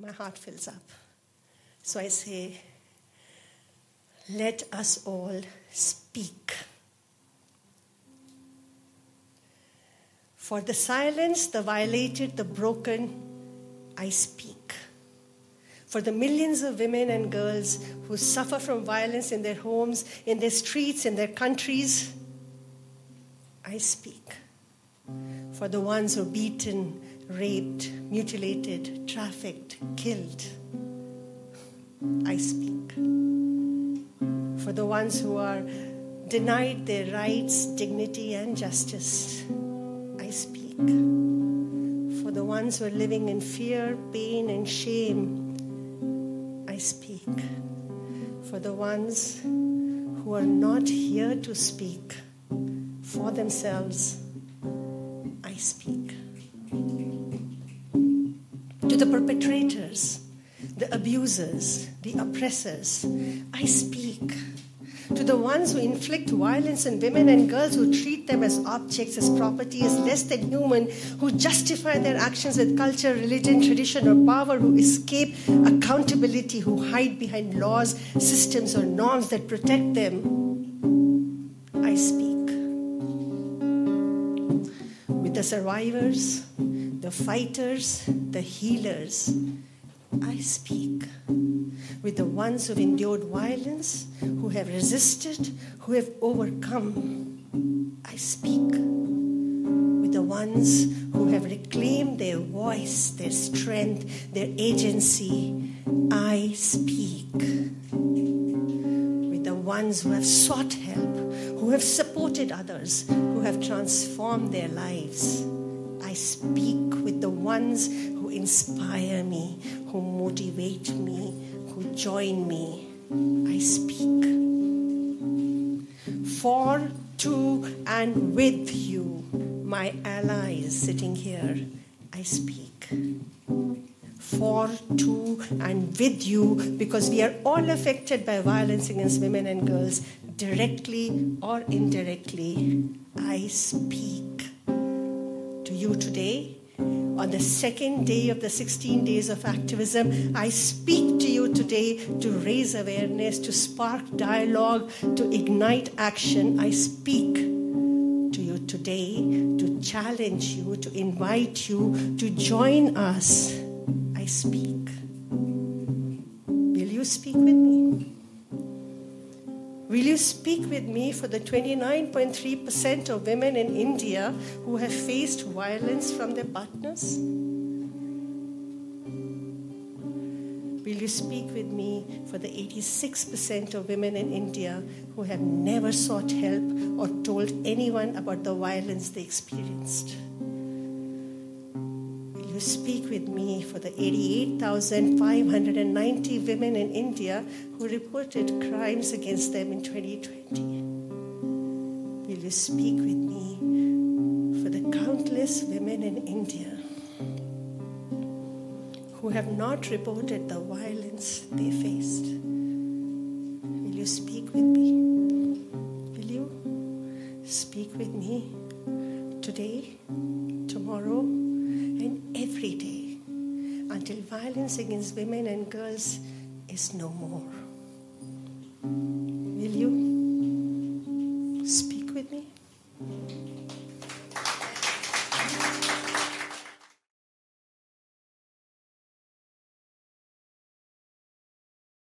my heart fills up. So I say, let us all speak. For the silenced, the violated, the broken, I speak. For the millions of women and girls who suffer from violence in their homes, in their streets, in their countries, I speak. For the ones who are beaten, raped, mutilated, trafficked, killed, I speak. For the ones who are denied their rights, dignity, and justice, I speak. For the ones who are living in fear, pain, and shame, I speak. For the ones who are not here to speak for themselves, I speak. To the perpetrators, the abusers, the oppressors, I speak. To the ones who inflict violence on women and girls, who treat them as objects, as property, as less than human, who justify their actions with culture, religion, tradition, or power, who escape accountability, who hide behind laws, systems, or norms that protect them, I speak. With the survivors, the fighters, the healers, I speak. With the ones who have endured violence, who have resisted, who have overcome, I speak. With the ones who have reclaimed their voice, their strength, their agency, I speak. With the ones who have sought help, who have supported others, who have transformed their lives, I speak. With the ones who inspire me, who motivate me, who join me, I speak. For, to, and with you, my allies sitting here, I speak. For, to, and with you, because we are all affected by violence against women and girls, directly or indirectly, I speak. To you today, on the second day of the 16 days of activism, I speak to you today to raise awareness, to spark dialogue, to ignite action. I speak to you today to challenge you, to invite you to join us. I speak. Will you speak with me? Will you speak with me for the 29.3% of women in India who have faced violence from their partners? Will you speak with me for the 86% of women in India who have never sought help or told anyone about the violence they experienced? Will you speak with me for the 88,590 women in India who reported crimes against them in 2020? Will you speak with me for the countless women in India who have not reported the violence they faced? Will you speak with me? Will you speak with me today, tomorrow, and every day until violence against women and girls is no more?